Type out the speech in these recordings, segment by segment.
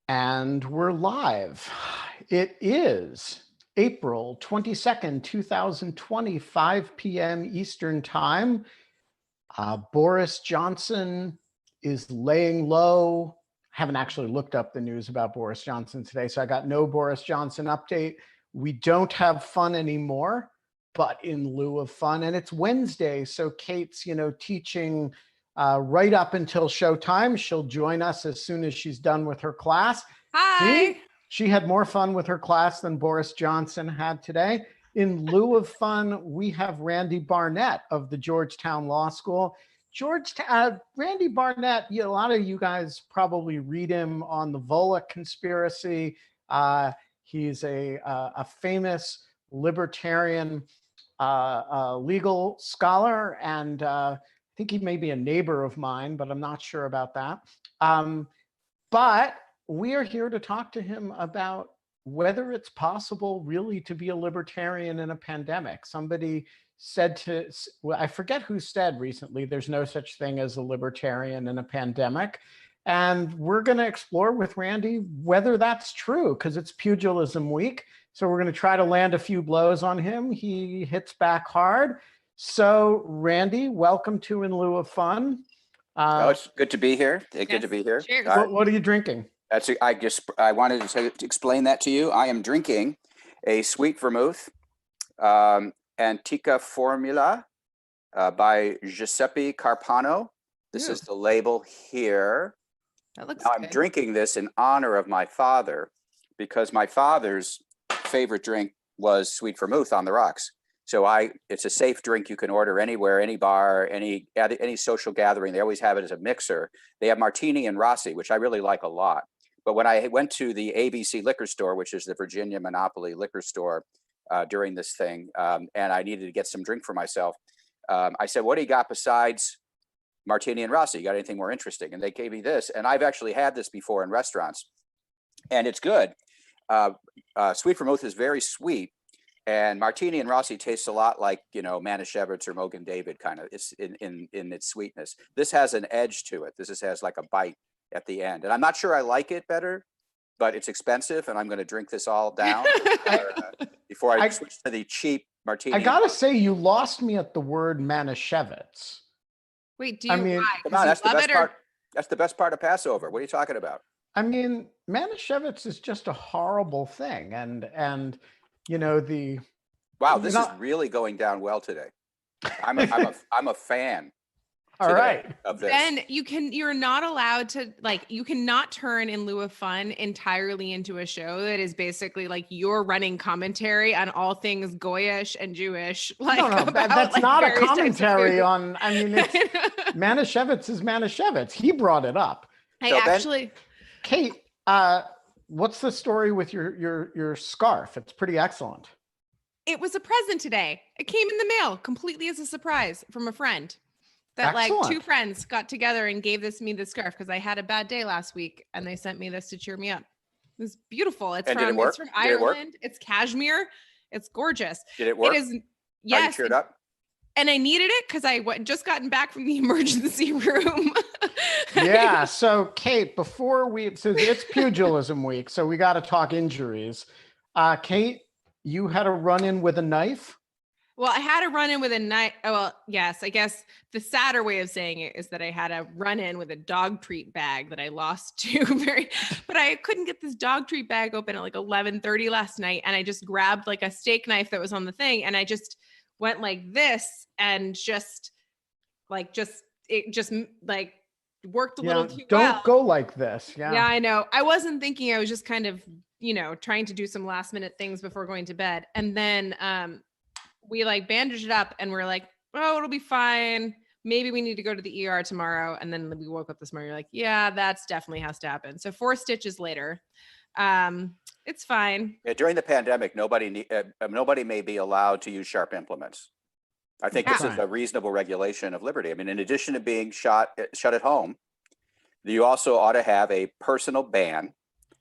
And we're live. It is April 22nd, 2020, 5 p.m. Eastern Time. Boris Johnson is laying low. I haven't actually looked up the news about Boris Johnson today, so I got no Boris Johnson update. We don't have fun anymore, but in lieu of fun, and it's Wednesday, so Kate's, teaching right up until showtime. She'll join us as soon as she's done with her class. Hi. See, she had more fun with her class than Boris Johnson had today. In lieu of fun, we have Randy Barnett of the Georgetown Law School. Randy Barnett, a lot of you guys probably read him on the Volokh conspiracy. He's a famous libertarian legal scholar, and I think he may be a neighbor of mine, but I'm not sure about that. But we are here to talk to him about whether it's possible really to be a libertarian in a pandemic. Somebody said I forget who said recently, there's no such thing as a libertarian in a pandemic. And we're going to explore with Randy whether that's true, because it's Pugilism week. So we're going to try to land a few blows on him. He hits back hard. So Randy, welcome to In Lieu of Fun. It's good to be here. Good to be here. Cheers. What are you drinking? I wanted to explain that to you. I am drinking a sweet vermouth, Antica Formula, by Giuseppe Carpano. This is the label here. That looks now good. I'm drinking this in honor of my father, because my father's favorite drink was sweet vermouth on the rocks. So it's a safe drink you can order anywhere, any bar, any social gathering. They always have it as a mixer. They have Martini and Rossi, which I really like a lot. But when I went to the ABC liquor store, which is the Virginia monopoly liquor store during this thing, and I needed to get some drink for myself, I said, what do you got besides Martini and Rossi? You got anything more interesting? And they gave me this. And I've actually had this before in restaurants, and it's good. Sweet vermouth is very sweet. And Martini and Rossi tastes a lot like, Manischewitz or Mogen David kind of. It's in its sweetness. This has an edge to it. This has like a bite at the end. And I'm not sure I like it better, but it's expensive, and I'm going to drink this all down before I switch to the cheap Martini. I gotta say, you lost me at the word Manischewitz. Wait, do you? Why? Come on, that's the best part. That's the best part of Passover. What are you talking about? I mean, Manischewitz is just a horrible thing, and wow, this is really going down well today. I'm a fan. All right. Of this. Then you're not allowed to, you cannot turn In Lieu of Fun entirely into a show that is basically like you're running commentary on all things Goyish and Jewish. That's not a commentary on, Manischewitz is Manischewitz. He brought it up. Kate, what's the story with your scarf? It's pretty excellent. It was a present today. It came in the mail completely as a surprise from a friend. That Excellent. Two friends got together and gave me this scarf because I had a bad day last week, and they sent me this to cheer me up. It was beautiful. It's from Ireland. It's cashmere. It's gorgeous. Did it work? It is. Yes. Are you cheered up? And I needed it because I just gotten back from the emergency room. Yeah. So Kate, it's Pugilism week, so we got to talk injuries. Kate, you had a run-in with a knife? Well, I had a run-in with a knife. Oh, well, yes. I guess the sadder way of saying it is that I had a run-in with a dog treat bag that I lost to but I couldn't get this dog treat bag open at 11:30 last night. And I just grabbed a steak knife that was on the thing. And I just went like this and worked a little too well. Don't go like this. Yeah. Yeah, I know. I wasn't thinking. I was just kind of, trying to do some last minute things before going to bed. And then, we bandaged it up and we're like, oh, it'll be fine. Maybe we need to go to the ER tomorrow. And then we woke up this morning. You're like, yeah, that's definitely has to happen. So 4 stitches later, it's fine. Yeah, during the pandemic, nobody may be allowed to use sharp implements. I think this is a reasonable regulation of liberty. I mean, in addition to being shut at home, you also ought to have a personal ban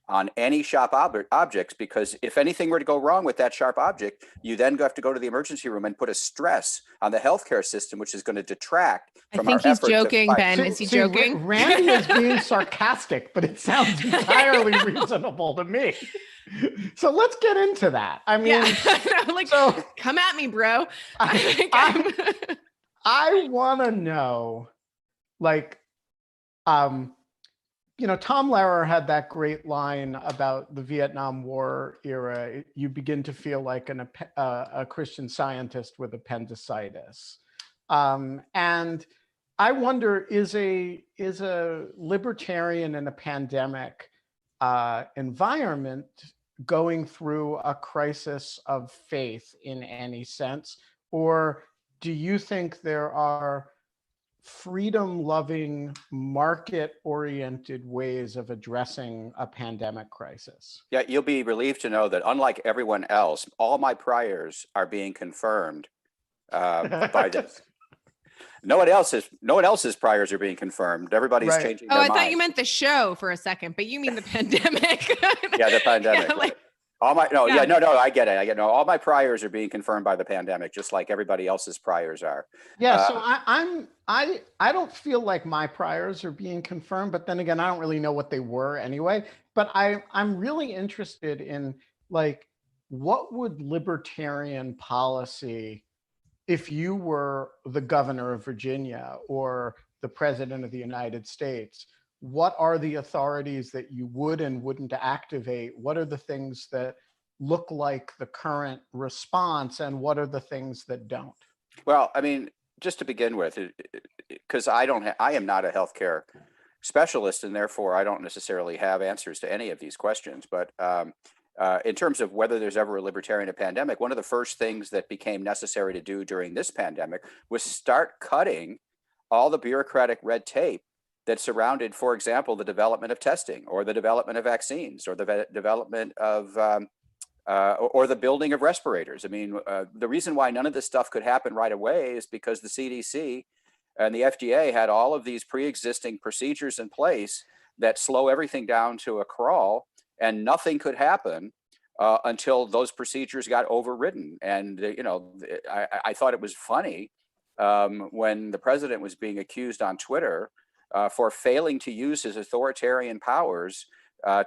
on any sharp objects, because if anything were to go wrong with that sharp object, you then have to go to the emergency room and put a stress on the healthcare system, which is going to detract from our effort. I think he's joking, to fight. Ben. Is he joking? Randy is being sarcastic, but it sounds entirely reasonable to me. So let's get into that. I mean, yeah. Like, so, come at me, bro. I want to know, like, you know, Tom Lehrer had that great line about the Vietnam War era. You begin to feel like a Christian Scientist with appendicitis. And I wonder, is a libertarian in a pandemic environment going through a crisis of faith in any sense? Or do you think there are freedom-loving, market-oriented ways of addressing a pandemic crisis? Yeah, you'll be relieved to know that unlike everyone else, all my priors are being confirmed by this. No one else's priors are being confirmed. Everybody's changing their mind. mind. Thought you meant the show for a second, but you mean the pandemic. Yeah, the pandemic. Yeah, like, all my no, I get it. All my priors are being confirmed by the pandemic, just like everybody else's priors are. Yeah, so I don't feel like my priors are being confirmed, but then again, I don't really know what they were anyway. But I'm really interested in, like, what would libertarian policy, if you were the governor of Virginia or the president of the United States, what are the authorities that you would and wouldn't activate? What are the things that look like the current response, and what are the things that don't? Well, I mean, just to begin with, because I am not a healthcare specialist, and therefore I don't necessarily have answers to any of these questions. But in terms of whether there's ever a libertarian pandemic, one of the first things that became necessary to do during this pandemic was start cutting all the bureaucratic red tape that surrounded, for example, the development of testing, or the development of vaccines, or the development of or the building of respirators. I mean, the reason why none of this stuff could happen right away is because the CDC and the FDA had all of these pre-existing procedures in place that slow everything down to a crawl, and nothing could happen until those procedures got overridden. And I thought it was funny when the president was being accused on Twitter for failing to use his authoritarian powers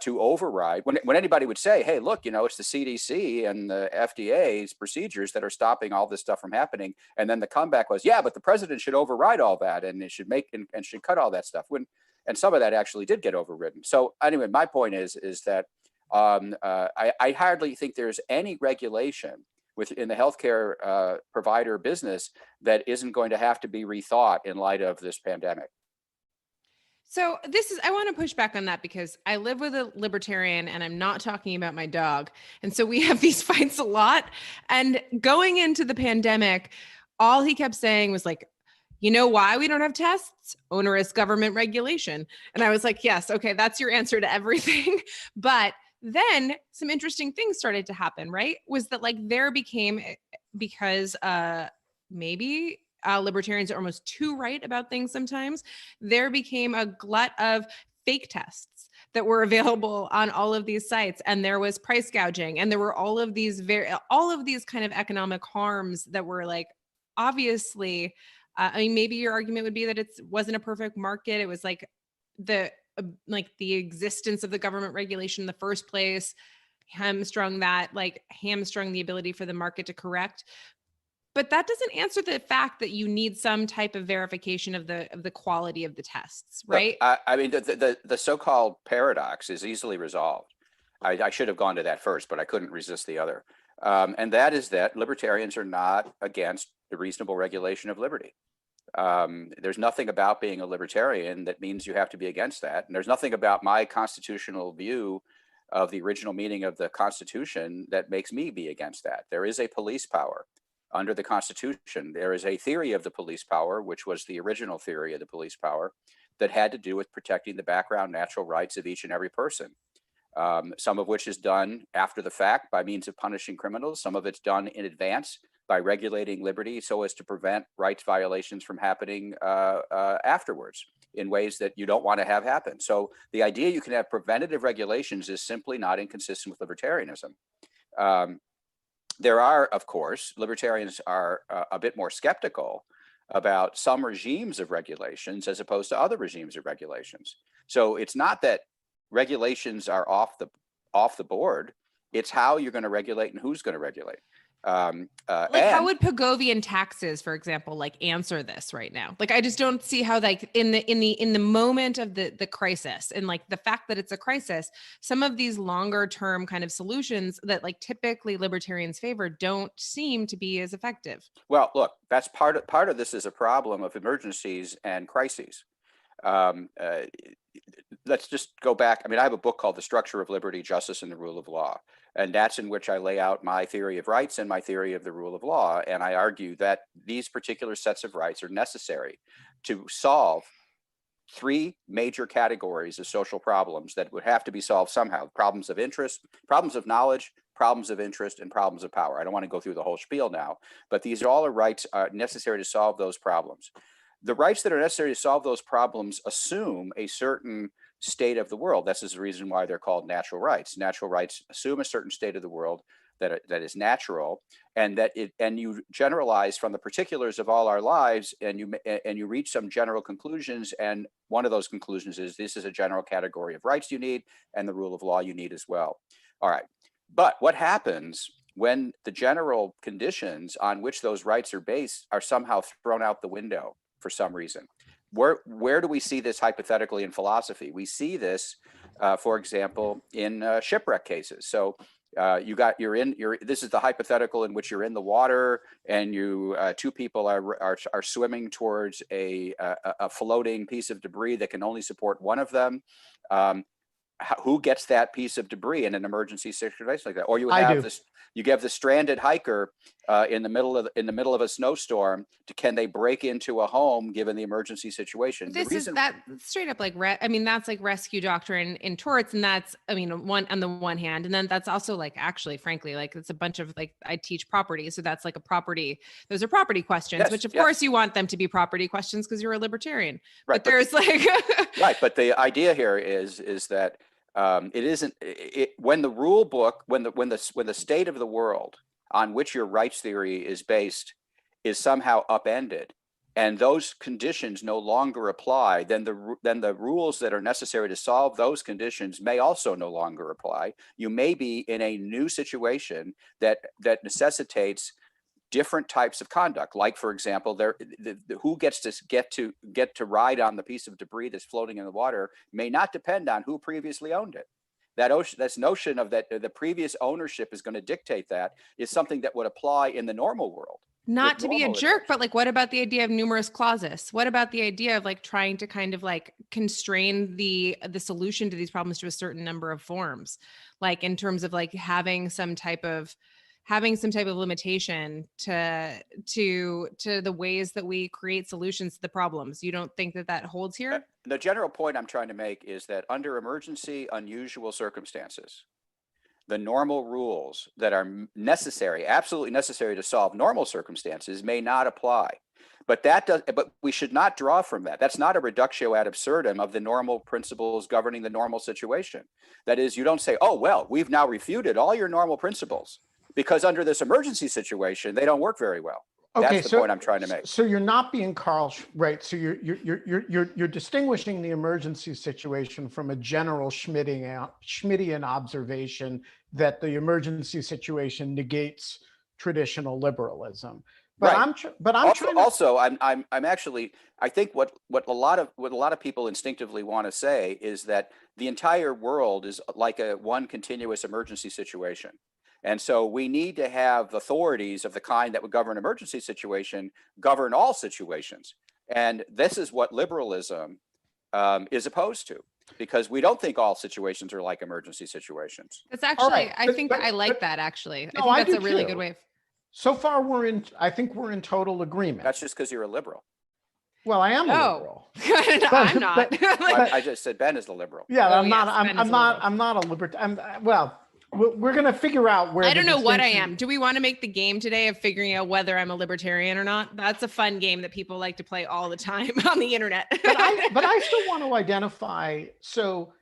to override. When anybody would say, "Hey, look, it's the CDC and the FDA's procedures that are stopping all this stuff from happening," and then the comeback was, "Yeah, but the president should override all that, and it should make and should cut all that stuff." And some of that actually did get overridden. So anyway, my point is that I hardly think there's any regulation within the healthcare provider business that isn't going to have to be rethought in light of this pandemic. So I want to push back on that, because I live with a libertarian and I'm not talking about my dog. And so we have these fights a lot. And going into the pandemic, all he kept saying was like, "You know why we don't have tests? Onerous government regulation." And I was like, yes, okay, that's your answer to everything. But then some interesting things started to happen, right? Was that like there became, because maybe libertarians are almost too right about things sometimes, there became a glut of fake tests that were available on all of these sites, and there was price gouging, and there were all of these kind of economic harms that were like, obviously, I mean, maybe your argument would be that it wasn't a perfect market. It was like the existence of the government regulation in the first place hamstrung the ability for the market to correct. But that doesn't answer the fact that you need some type of verification of the quality of the tests, right? I mean, the so-called paradox is easily resolved. I should have gone to that first, but I couldn't resist the other. And that is that libertarians are not against the reasonable regulation of liberty. There's nothing about being a libertarian that means you have to be against that. And there's nothing about my constitutional view of the original meaning of the Constitution that makes me be against that. There is a police power under the Constitution. There is a theory of the police power, which was the original theory of the police power, that had to do with protecting the background natural rights of each and every person. Some of which is done after the fact by means of punishing criminals. Some of it's done in advance by regulating liberty so as to prevent rights violations from happening afterwards. in ways that you don't want to have happen. So the idea you can have preventative regulations is simply not inconsistent with libertarianism. There are, of course, libertarians are a bit more skeptical about some regimes of regulations as opposed to other regimes of regulations. So it's not that regulations are off the board. It's how you're going to regulate and who's going to regulate. How would Pigovian taxes, for example, like answer this right now? Like, I just don't see how, like, in the moment of the crisis, and like the fact that it's a crisis, some of these longer term kind of solutions that like typically libertarians favor don't seem to be as effective. Well, look, that's part of this is a problem of emergencies and crises. Let's just go back. I mean, I have a book called The Structure of Liberty, Justice, and the Rule of Law. And that's in which I lay out my theory of rights and my theory of the rule of law. And I argue that these particular sets of rights are necessary to solve three major categories of social problems that would have to be solved somehow: problems of interest, problems of knowledge, problems of interest, and problems of power. I don't want to go through the whole spiel now, but these are all rights necessary to solve those problems. The rights that are necessary to solve those problems assume a certain state of the world. This is the reason why they're called natural rights. Natural rights assume a certain state of the world that is natural, and you generalize from the particulars of all our lives, and you reach some general conclusions. And one of those conclusions is this is a general category of rights you need, and the rule of law you need as well. All right, but what happens when the general conditions on which those rights are based are somehow thrown out the window for some reason? Where do we see this hypothetically in philosophy? We see this, for example, in shipwreck cases. So this is the hypothetical in which you're in the water, and two people are swimming towards a floating piece of debris that can only support one of them. Who gets that piece of debris in an emergency situation like that? Or you have the stranded hiker in the middle of a snowstorm. Can they break into a home given the emergency situation? Is that straight up like that's like rescue doctrine in torts, and that's on the one hand, and then that's also like, actually, frankly, like it's a bunch of, like, I teach property, so that's like those are property questions, yes, which of course you want them to be property questions because you're a libertarian, right? But there's right. But the idea here is that it isn't when the rule book, when the state of the world on which your rights theory is based is somehow upended, and those conditions no longer apply, then the rules that are necessary to solve those conditions may also no longer apply. You may be in a new situation that necessitates different types of conduct. Like, for example, who gets to ride on the piece of debris that's floating in the water may not depend on who previously owned it. This notion of that the previous ownership is going to dictate that is something that would apply in the normal world. Not to be a jerk, but like, what about the idea of numerous clauses? What about the idea of like trying to kind of like constrain the solution to these problems to a certain number of forms, like in terms of like having some type of limitation to the ways that we create solutions to the problems? You don't think that holds here? The general point I'm trying to make is that under emergency, unusual circumstances, the normal rules that are absolutely necessary to solve normal circumstances may not apply. But we should not draw from that. That's not a reductio ad absurdum of the normal principles governing the normal situation. That is, you don't say, oh, well, we've now refuted all your normal principles, because under this emergency situation, they don't work very well. Okay, that's the point I'm trying to make. So you're not being right? So you're distinguishing the emergency situation from a general Schmittian observation that the emergency situation negates traditional liberalism. But right. I think what a lot of people instinctively want to say is that the entire world is like one continuous emergency situation. And so we need to have authorities of the kind that would govern emergency situation govern all situations. And this is what liberalism is opposed to, because we don't think all situations are like emergency situations. That's actually, right. I think I like that, actually. No, I think that's a really good way of. So far, I think we're in total agreement. That's just because you're a liberal. Well, I am a liberal. I'm not. I just said Ben is the liberal. Yeah, I'm not a libertarian. Well, we're going to figure out where I don't know what I distinction- am. Do we want to make the game today of figuring out whether I'm a libertarian or not? That's a fun game that people like to play all the time on the internet. but I still want to identify. So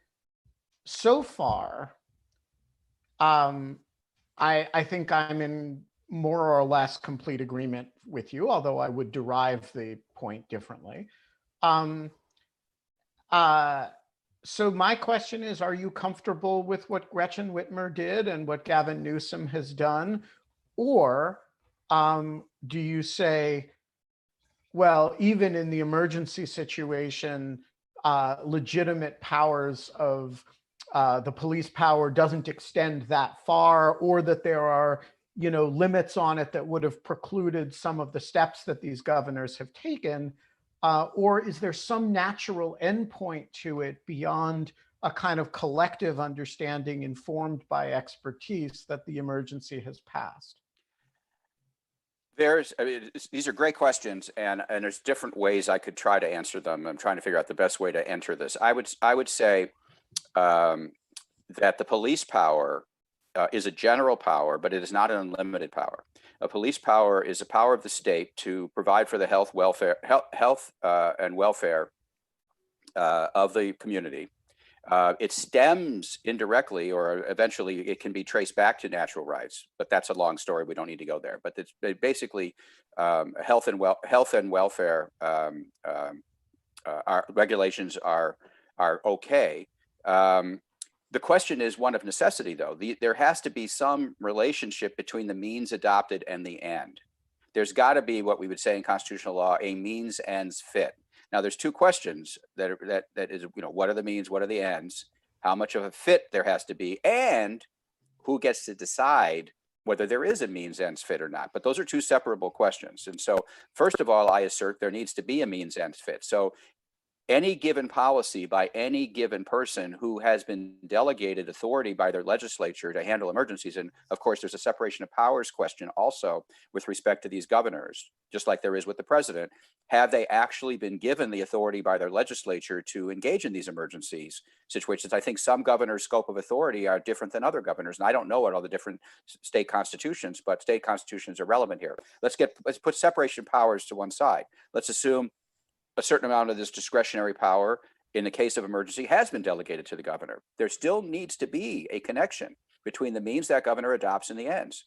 far, I think I'm in more or less complete agreement with you, although I would derive the point differently. So my question is, are you comfortable with what Gretchen Whitmer did and what Gavin Newsom has done? Or do you say, well, even in the emergency situation, legitimate powers of the police power doesn't extend that far, or that there are, limits on it that would have precluded some of the steps that these governors have taken? Or is there some natural endpoint to it beyond a kind of collective understanding informed by expertise that the emergency has passed? These are great questions, and there's different ways I could try to answer them. I'm trying to figure out the best way to enter this. I would say that the police power is a general power, but it is not an unlimited power. A police power is a power of the state to provide for the health and welfare of the community. It stems indirectly, or eventually it can be traced back to natural rights, but that's a long story. We don't need to go there. But it's basically health and welfare our regulations are okay. The question is one of necessity, though. There has to be some relationship between the means adopted and the end. There's got to be what we would say in constitutional law, a means ends fit. Now, there's two questions that is, what are the means, what are the ends, how much of a fit there has to be, and who gets to decide whether there is a means ends fit or not. But those are two separable questions. And so, first of all, I assert there needs to be a means ends fit. So any given policy by any given person who has been delegated authority by their legislature to handle emergencies, and of course there's a separation of powers question also with respect to these governors, just like there is with the president, have they actually been given the authority by their legislature to engage in these emergencies situations? I think some governors' scope of authority are different than other governors, and I don't know what all the different state constitutions, but state constitutions are relevant here. Let's put separation of powers to one side. Let's assume a certain amount of this discretionary power in the case of emergency has been delegated to the governor. There still needs to be a connection between the means that governor adopts and the ends.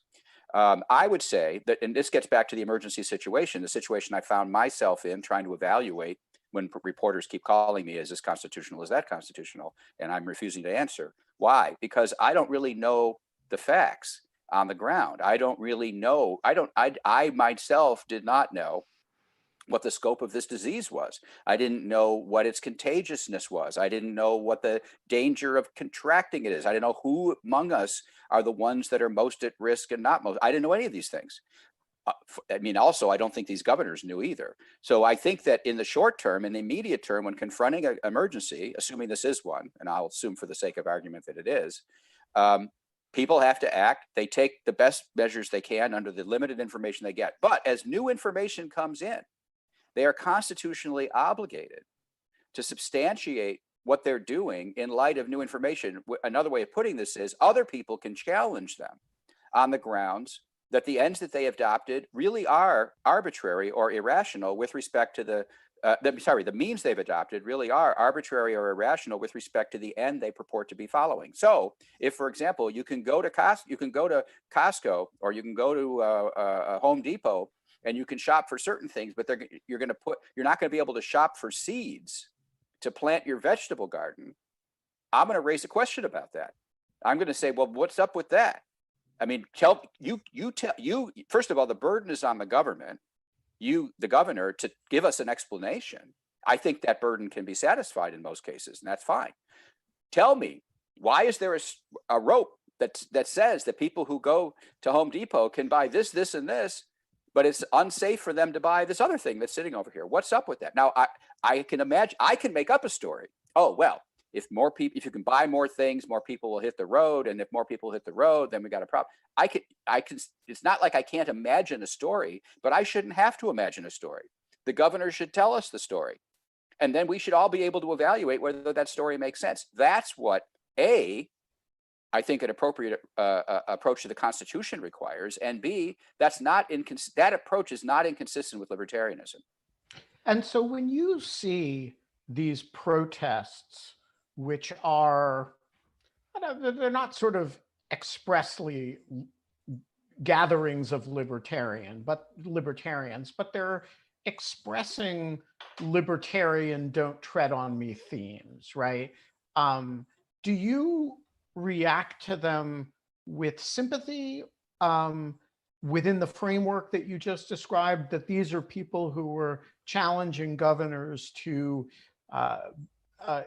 I would say that, and this gets back to the emergency situation, the situation I found myself in trying to evaluate when reporters keep calling me, is this constitutional, is that constitutional? And I'm refusing to answer. Why? Because I don't really know the facts on the ground. I don't really know. I myself did not know what the scope of this disease was. I didn't know what its contagiousness was. I didn't know what the danger of contracting it is. I didn't know who among us are the ones that are most at risk and not most. I didn't know any of these things. Also, I don't think these governors knew either. So I think that in the short term, in the immediate term, when confronting an emergency, assuming this is one, and I'll assume for the sake of argument that it is, people have to act. They take the best measures they can under the limited information they get. But as new information comes in, they are constitutionally obligated to substantiate what they're doing in light of new information. Another way of putting this is other people can challenge them on the grounds that the ends that they adopted really are arbitrary or irrational with respect to the means they've adopted really are arbitrary or irrational with respect to the end they purport to be following. So if, for example, you can go to Costco or you can go to Home Depot and you can shop for certain things, but you're not going to be able to shop for seeds to plant your vegetable garden. I'm going to raise a question about that. I'm going to say, well, what's up with that? I mean, first of all, the burden is on the government, the governor, to give us an explanation. I think that burden can be satisfied in most cases, and that's fine. Tell me, why is there a rope that says that people who go to Home Depot can buy this, this, and this, but it's unsafe for them to buy this other thing that's sitting over here? What's up with that? Now, I can imagine, I can make up a story. Oh, well, if you can buy more things, more people will hit the road. And if more people hit the road, then we got a problem. I can, it's not like I can't imagine a story, but I shouldn't have to imagine a story. The governor should tell us the story. And then we should all be able to evaluate whether that story makes sense. That's what I think an appropriate approach to the Constitution requires, and B, that approach is not inconsistent with libertarianism. And so when you see these protests, which are, they're not sort of expressly gatherings of libertarians, but they're expressing libertarian don't tread on me themes, right? Do you react to them with sympathy within the framework that you just described, that these are people who were challenging governors to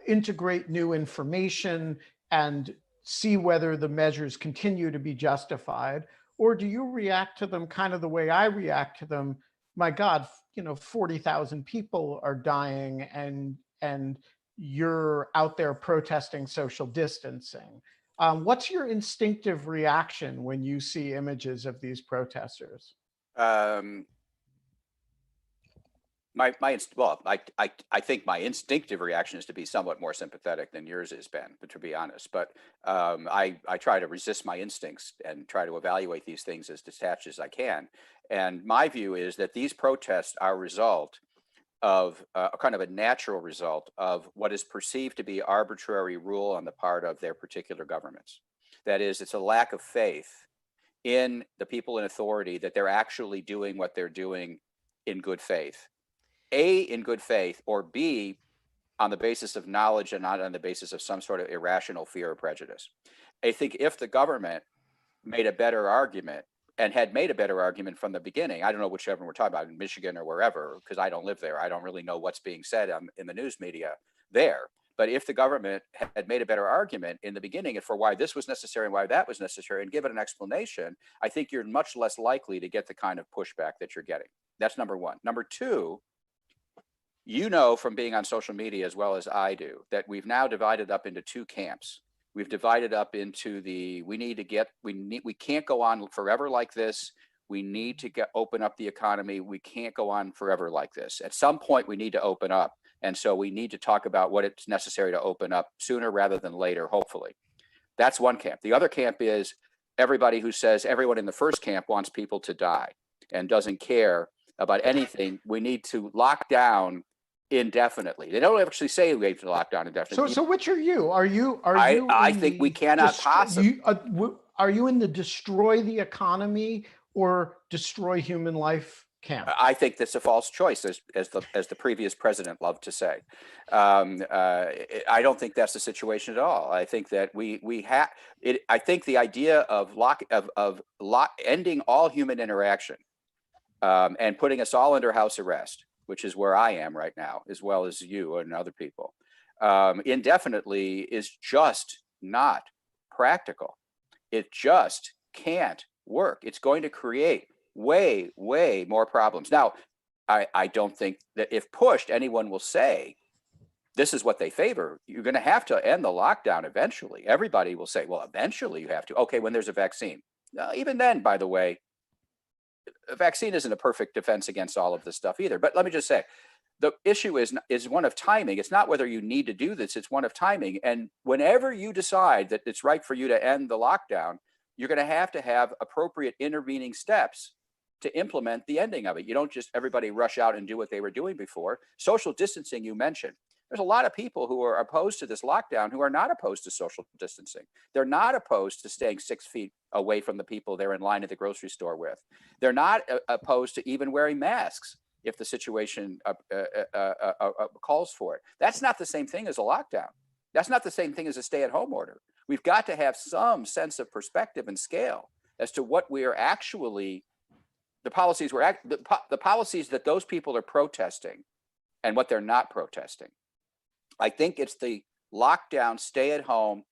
integrate new information and see whether the measures continue to be justified? Or do you react to them kind of the way I react to them? My God, 40,000 people are dying and you're out there protesting social distancing. What's your instinctive reaction when you see images of these protesters? I think my instinctive reaction is to be somewhat more sympathetic than yours has been, to be honest. But I try to resist my instincts and try to evaluate these things as detached as I can. And my view is that these protests are a result of a kind of a natural result of what is perceived to be arbitrary rule on the part of their particular governments. That is, it's a lack of faith in the people in authority that they're actually doing what they're doing in good faith. A, in good faith, or B, on the basis of knowledge and not on the basis of some sort of irrational fear or prejudice. I think if the government made a better argument and had made a better argument from the beginning, I don't know whichever we're talking about, in Michigan or wherever, because I don't live there. I don't really know what's being said in the news media there. But if the government had made a better argument in the beginning for why this was necessary and why that was necessary and given an explanation, I think you're much less likely to get the kind of pushback that you're getting. That's number one. Number two, from being on social media as well as I do, that we've now divided up into two camps. We've divided up into we can't go on forever like this. We need to open up the economy. We can't go on forever like this. At some point, we need to open up. And so we need to talk about what it's necessary to open up sooner rather than later, hopefully. That's one camp. The other camp is everybody who says everyone in the first camp wants people to die and doesn't care about anything. We need to lock down indefinitely. They don't actually say we have to lock down indefinitely. So which are you? I think we cannot possibly. Are you in the destroy the economy or destroy human life camp? I think that's a false choice, as the previous president loved to say. I don't think that's the situation at all. I think that we have it. I think the idea of ending all human interaction and putting us all under house arrest, which is where I am right now, as well as you and other people, indefinitely is just not practical. It just can't work. It's going to create way, way more problems. Now, I don't think that if pushed, anyone will say, this is what they favor. You're going to have to end the lockdown eventually. Everybody will say, well, eventually you have to. Okay, when there's a vaccine. Even then, by the way, a vaccine isn't a perfect defense against all of this stuff either. But let me just say, the issue is one of timing. It's not whether you need to do this. It's one of timing. And whenever you decide that it's right for you to end the lockdown, you're going to have appropriate intervening steps to implement the ending of it. You don't just everybody rush out and do what they were doing before. Social distancing, you mentioned. There's a lot of people who are opposed to this lockdown who are not opposed to social distancing. They're not opposed to staying 6 feet away from the people they're in line at the grocery store with. They're not opposed to even wearing masks if the situation calls for it. That's not the same thing as a lockdown. That's not the same thing as a stay-at-home order. We've got to have some sense of perspective and scale as to what we are actually, the policies that those people are protesting and what they're not protesting. I think it's the lockdown, stay at home,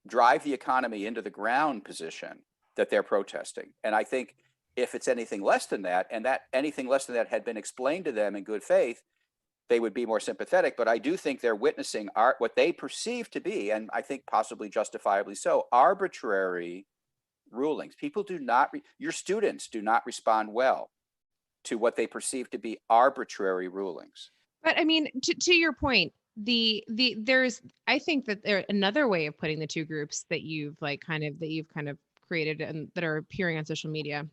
drive the economy into the ground position that they're protesting. And I think if it's anything less than that, and that anything less than that had been explained to them in good faith, they would be more sympathetic. But I do think they're witnessing what they perceive to be, and I think possibly justifiably so, arbitrary rulings. People do not, your students do not respond well to what they perceive to be arbitrary rulings. But I mean, to your point, I think that there another way of putting the two groups that you've kind of created and that are appearing on social media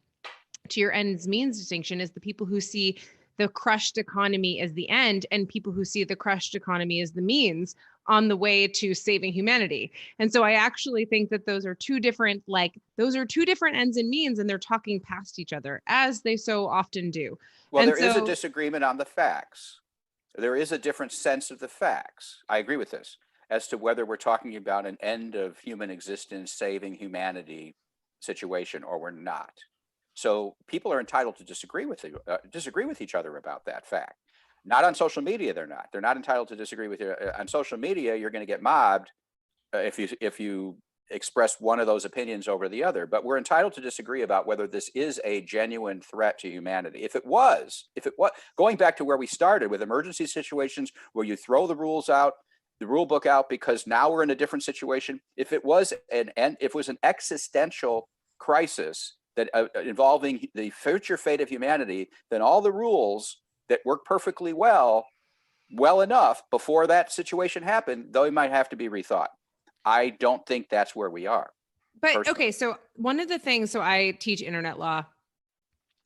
to your ends means distinction is the people who see the crushed economy as the end and people who see the crushed economy as the means on the way to saving humanity. And so I actually think that those are two different ends and means, and they're talking past each other as they so often do. Well, And there is a so disagreement on the facts. There is a different sense of the facts. I agree with this as to whether we're talking about an end of human existence, saving humanity situation, or we're not. So people are entitled to disagree with each other about that fact. Not on social media, they're not. They're not entitled to disagree with you. On social media, you're going to get mobbed if you express one of those opinions over the other. But we're entitled to disagree about whether this is a genuine threat to humanity. If it was, going back to where we started with emergency situations where you throw the rules out, the rule book out, because now we're in a different situation. If it was an existential crisis that involving the future fate of humanity, then all the rules that work perfectly well enough before that situation happened, though, it might have to be rethought. I don't think that's where we are. But personally. okay, so one of the things, so I teach internet law.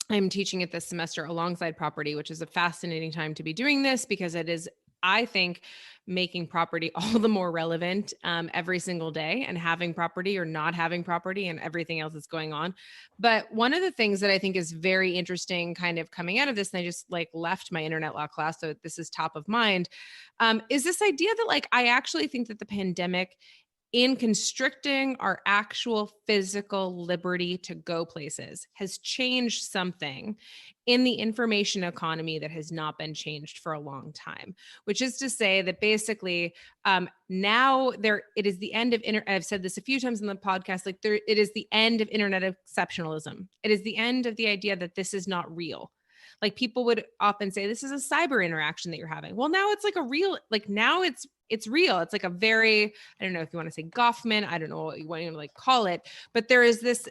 I'm teaching it this semester alongside property, which is a fascinating time to be doing this because it is, I think, making property all the more relevant every single day, and having property or not having property and everything else that's going on. But one of the things that I think is very interesting kind of coming out of this, and I just left my internet law class, so this is top of mind, is this idea that I actually think that the pandemic, in constricting our actual physical liberty to go places, has changed something in the information economy that has not been changed for a long time, which is to say that basically now it is the end of I've said this a few times in the podcast, it is the end of internet exceptionalism. It is the end of the idea that this is not real. People would often say, this is a cyber interaction that you're having. Well, now it's a real, now it's real. It's a very, I don't know if you want to say Goffman, I don't know what you want to call it, but there is this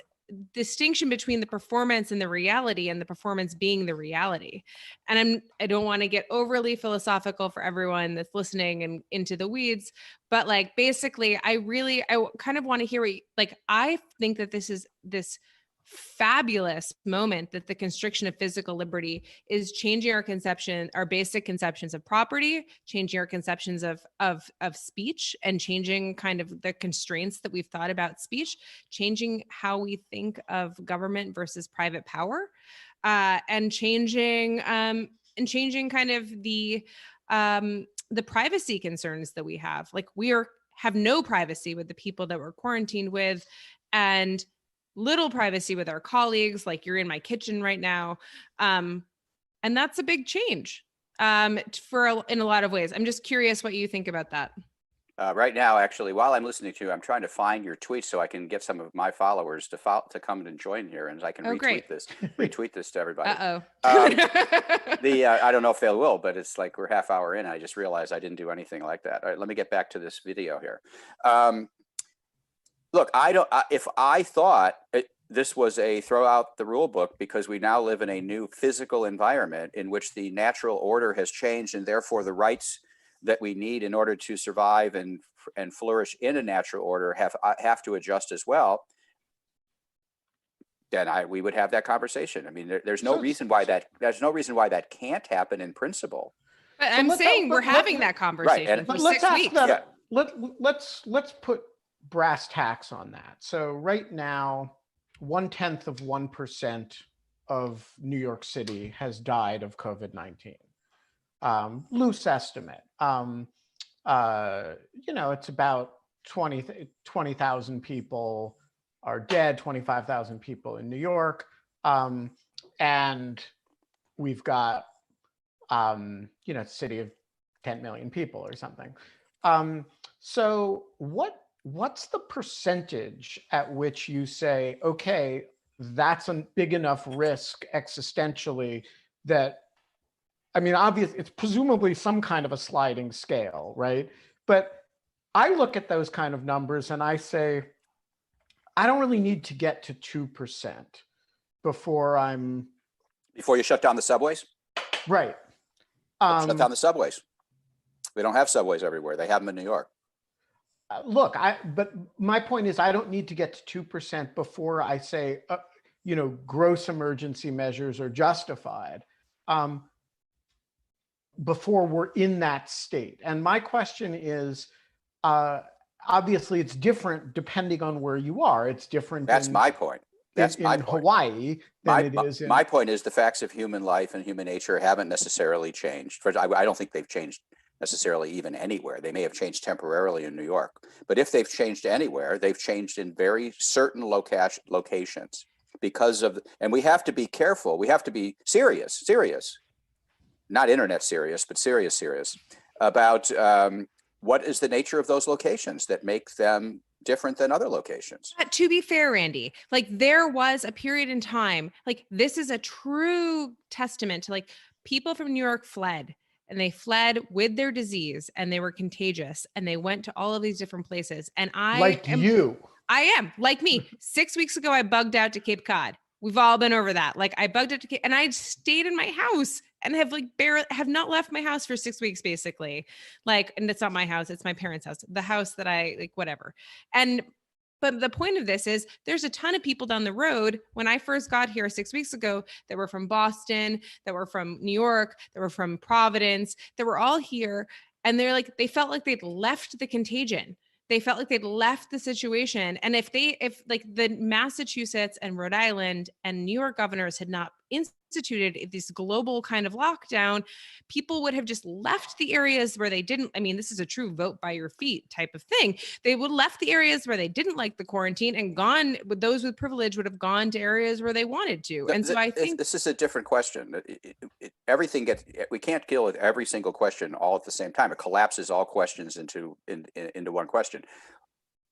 distinction between the performance and the reality, and the performance being the reality. And I don't want to get overly philosophical for everyone that's listening and into the weeds, but basically I kind of want to hear I think that this is this fabulous moment that the constriction of physical liberty is changing our basic conceptions of property, changing our conceptions of speech, and changing kind of the constraints that we've thought about speech, changing how we think of government versus private power, and changing kind of the privacy concerns that we have. We have no privacy with the people that we're quarantined with, and little privacy with our colleagues, you're in my kitchen right now. And that's a big change in a lot of ways. I'm just curious what you think about that. Right now, actually, while I'm listening to you, I'm trying to find your tweets so I can get some of my followers to come and join here, and I can retweet this to everybody. Uh-oh. I don't know if they will, but it's we're half hour in. I just realized I didn't do anything like that. All right, let me get back to this video here. Look, if I thought this was a throw out the rule book because we now live in a new physical environment in which the natural order has changed, and therefore the rights that we need in order to survive and flourish in a natural order have to adjust as well, then we would have that conversation. I mean, there's no reason why that can't happen in principle. But I'm saying we're having that conversation for 6 weeks. Yeah. Let's put brass tacks on that. So right now, 0.1% of New York City has died of COVID-19. Loose estimate. It's about 20,000 people are dead, 25,000 people in New York. And we've got, a city of 10 million people or something. So what's the percentage at which you say, okay, that's a big enough risk existentially that, obviously it's presumably some kind of a sliding scale, right? But I look at those kind of numbers and I say, I don't really need to get to 2% before you shut down the subways? Right. Shut down the subways. We don't have subways everywhere. They have them in New York. Look, but my point is, I don't need to get to 2% before I say, gross emergency measures are justified, before we're in that state. And my question is, obviously, it's different depending on where you are. It's different. That's my point. That's my point. Hawaii than it is in. My point is the facts of human life and human nature haven't necessarily changed. I don't think they've changed necessarily even anywhere. They may have changed temporarily in New York, but if they've changed anywhere, they've changed in very certain locations because of, and we have to be careful. We have to be serious, not internet serious, but serious about what is the nature of those locations that make them different than other locations. But to be fair, Randy, like there was a period in time, like this is a true testament to like people from New York fled, and they fled with their disease and they were contagious and they went to all of these different places. And I am like me. 6 weeks ago, I bugged out to Cape Cod. We've all been over that. Like I bugged out to Cape, and I stayed in my house and have not left my house for 6 weeks, basically. Like, and it's not my house, it's my parents' house, the house that I like, whatever. But the point of this is there's a ton of people down the road. When I first got here 6 weeks ago, that were from Boston, that were from New York, that were from Providence, that were all here. And they felt like they'd left the contagion. They felt like they'd left the situation. And if like the Massachusetts and Rhode Island and New York governors had not instituted this global kind of lockdown, people would have just left the areas where they didn't. I mean, this is a true vote by your feet type of thing. They would have left the areas where they didn't like the quarantine and gone with those with privilege would have gone to areas where they wanted to. And so I think this is a different question. We can't deal with every single question all at the same time. It collapses all questions into one question.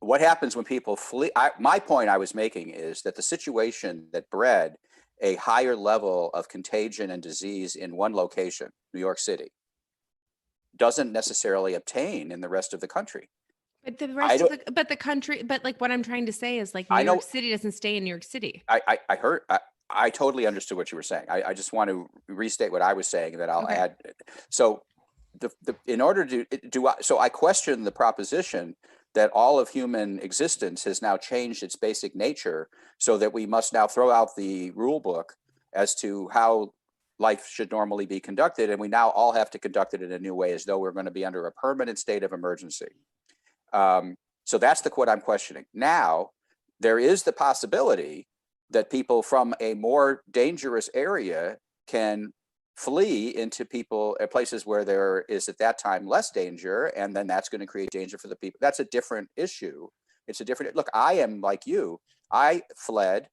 What happens when people flee? My point I was making is that the situation that bred a higher level of contagion and disease in one location, New York City, doesn't necessarily obtain in the rest of the country. But the country, but like what I'm trying to say is like New York City doesn't stay in New York City. I totally understood what you were saying. I just want to restate what I was saying, that I'll add. So in order to do, so I question the proposition that all of human existence has now changed its basic nature so that we must now throw out the rule book as to how life should normally be conducted. And we now all have to conduct it in a new way as though we're going to be under a permanent state of emergency. So that's what I'm questioning. Now, there is the possibility that people from a more dangerous area can flee into places where there is at that time less danger, and then that's going to create danger for the people. That's a different issue. It's a different look. I am like you. I fled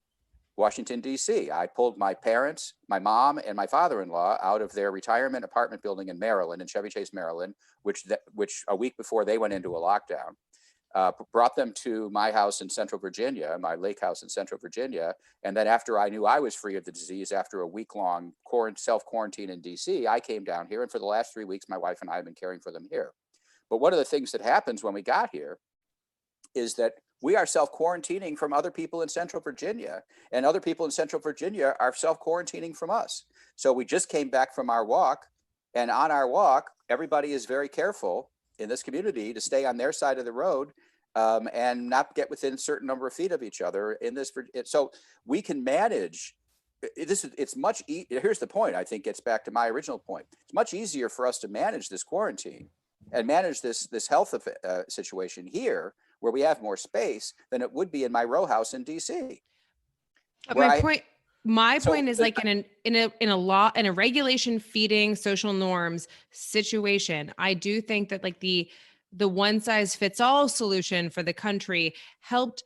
Washington, D.C. I pulled my parents, my mom and my father-in-law out of their retirement apartment building in Maryland, in Chevy Chase, Maryland, which a week before they went into a lockdown. Brought them to my house in Central Virginia, my lake house in Central Virginia. And then after I knew I was free of the disease, after a week-long self-quarantine in DC, I came down here. And for the last 3 weeks, my wife and I have been caring for them here. But one of the things that happens when we got here is that we are self-quarantining from other people in Central Virginia, and other people in Central Virginia are self-quarantining from us. So we just came back from our walk, and on our walk, everybody is very careful in this community to stay on their side of the road and not get within a certain number of feet of each other in this. So we can manage this. It's much here's the point. I think gets back to my original point. It's much easier for us to manage this quarantine and manage this health situation here, where we have more space, than it would be in my row house in DC. My point is like in a regulation feeding social norms situation, I do think that like the one size fits all solution for the country helped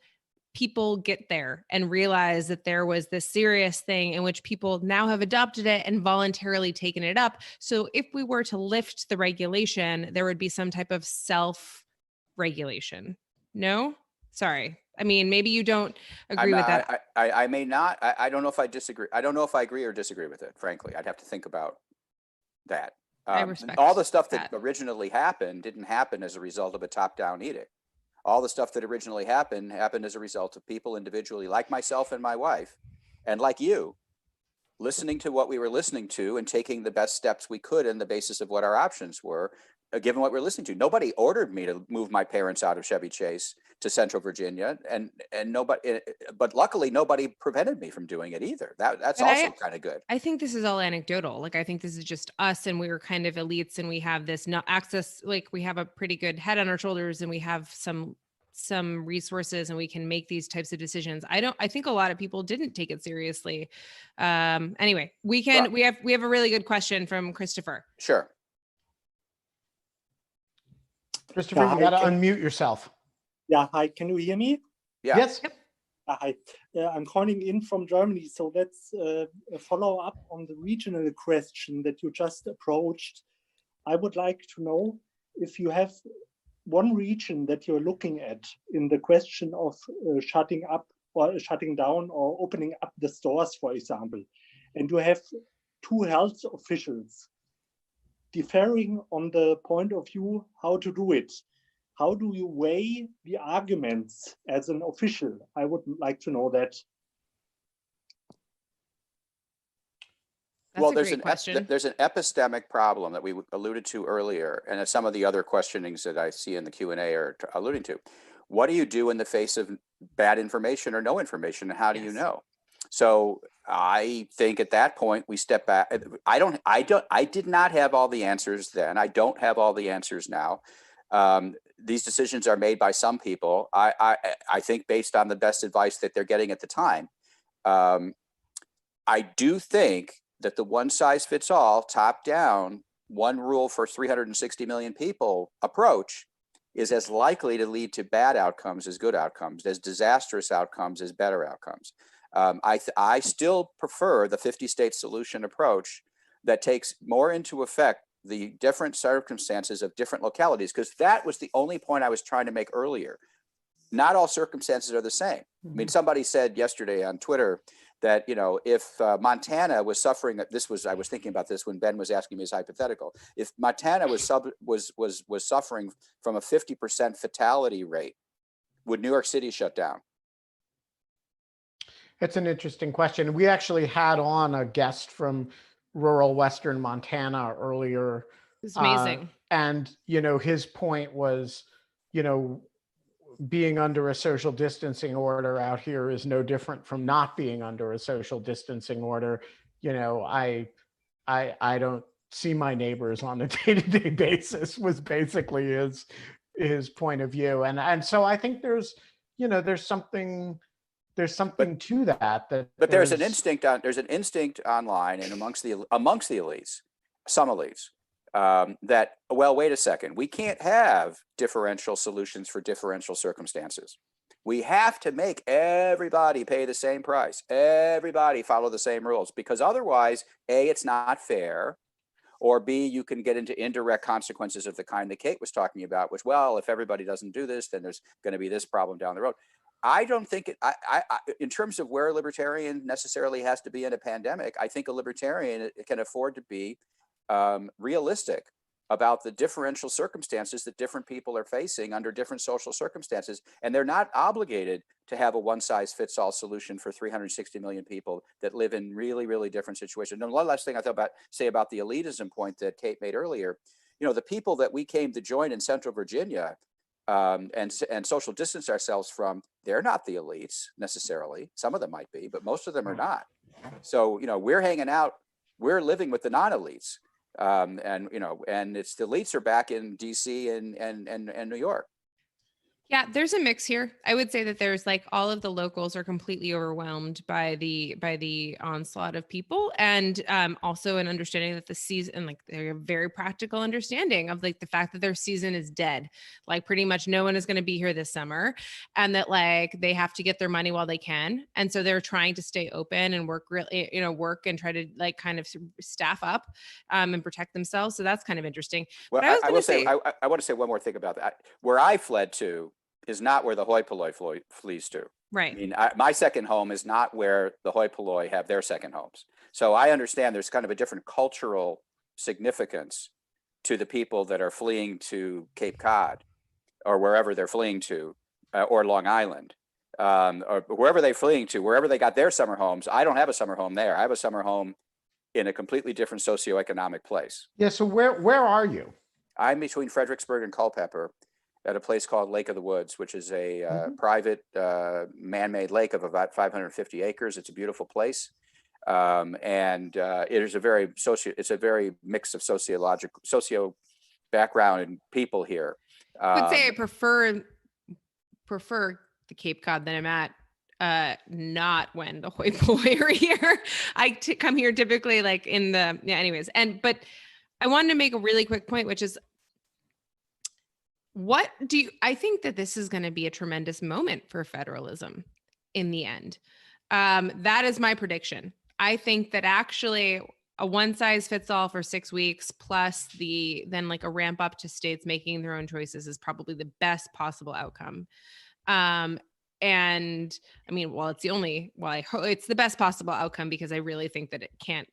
people get there and realize that there was this serious thing in which people now have adopted it and voluntarily taken it up. So if we were to lift the regulation, there would be some type of self-regulation. No? Sorry. I mean, maybe you don't agree with that. I may not. I don't know if I disagree. I don't know if I agree or disagree with it, frankly. I'd have to think about that. I respect all the stuff that originally happened didn't happen as a result of a top-down edict. All the stuff that originally happened as a result of people individually, like myself and my wife, and like you, listening to what we were listening to and taking the best steps we could on the basis of what our options were, given what we're listening to. Nobody ordered me to move my parents out of Chevy Chase to Central Virginia, and nobody, but luckily nobody prevented me from doing it either. That's But also kind of good. I think this is all anecdotal. Like, I think this is just us, and we were kind of elites, and we have this no access. Like, we have a pretty good head on our shoulders, and we have some resources, and we can make these types of decisions. I think a lot of people didn't take it seriously. Anyway, we have a really good question from Christopher. Sure. Christopher, you got to unmute yourself. Yeah, hi, can you hear me? Yeah. Yes. Yep. Hi, I'm calling in from Germany. So let's follow up on the regional question that you just approached. I would like to know if you have one region that you're looking at in the question of shutting up or shutting down or opening up the stores, for example, and you have two health officials differing on the point of view how to do it. How do you weigh the arguments as an official? I would like to know that. Well, there's an epistemic problem that we alluded to earlier, and some of the other questionings that I see in the Q&A are alluding to. What do you do in the face of bad information or no information, and how do you know? So I think at that point we step back. I did not have all the answers then. I don't have all the answers now. These decisions are made by some people. I think based on the best advice that they're getting at the time. I do think that the one size fits all, top down, one rule for 360 million people approach is as likely to lead to bad outcomes as good outcomes, as disastrous outcomes as better outcomes. I still prefer the 50-state solution approach that takes more into effect the different circumstances of different localities, because that was the only point I was trying to make earlier. Not all circumstances are the same. I mean, somebody said yesterday on Twitter that, you know, if Montana was suffering, I was thinking about this when Ben was asking me his hypothetical. If Montana was suffering from a 50% fatality rate, would New York City shut down? It's an interesting question. We actually had on a guest from rural Western Montana earlier. It's amazing. And, you know, his point was, you know, being under a social distancing order out here is no different from not being under a social distancing order. You know, I don't see my neighbors on a day-to-day basis was basically his point of view. And so I think there's something to that. But there's an instinct online and amongst the elites, some elites, that, well, wait a second, we can't have differential solutions for differential circumstances. We have to make everybody pay the same price. Everybody follow the same rules, because otherwise, A, it's not fair, or B, you can get into indirect consequences of the kind that Kate was talking about, which, well, if everybody doesn't do this, then there's going to be this problem down the road. I don't think in terms of where a libertarian necessarily has to be in a pandemic, I think a libertarian can afford to be realistic about the differential circumstances that different people are facing under different social circumstances. And they're not obligated to have a one size fits all solution for 360 million people that live in really, really different situations. And one last thing I thought say about the elitism point that Kate made earlier, you know, the people that we came to join in Central Virginia and social distance ourselves from, they're not the elites necessarily. Some of them might be, but most of them are not. So, you know, we're hanging out, we're living with the non-elites. And, you know, and it's the elites are back in DC and New York. Yeah, there's a mix here. I would say that there's like all of the locals are completely overwhelmed by the onslaught of people, and also an understanding that the season, like they're a very practical understanding of like the fact that their season is dead. Like pretty much no one is going to be here this summer, and that like they have to get their money while they can, and so they're trying to stay open and work and try to like kind of staff up and protect themselves. So that's kind of interesting. Well, I want to say one more thing about that. Where I fled to is not where the hoi polloi flees to. Right. I mean, my second home is not where the hoi polloi have their second homes. So I understand there's kind of a different cultural significance to the people that are fleeing to Cape Cod or wherever they're fleeing to, or Long Island, or wherever they're fleeing to, wherever they got their summer homes. I don't have a summer home there. I have a summer home in a completely different socioeconomic place. Yeah. So where are you? I'm between Fredericksburg and Culpeper at a place called Lake of the Woods, which is a private man-made lake of about 550 acres. It's a beautiful place. And it is a very it's a very mix of socio background and people here. I would say I prefer the Cape Cod that I'm at, not when the hoi polloi are here. I come here typically like in the, yeah, anyways. But I wanted to make a really quick point, which is, I think that this is going to be a tremendous moment for federalism in the end. That is my prediction. I think that actually a one size fits all for 6 weeks plus then like a ramp up to states making their own choices is probably the best possible outcome. And I mean, it's it's the best possible outcome because I really think that it can't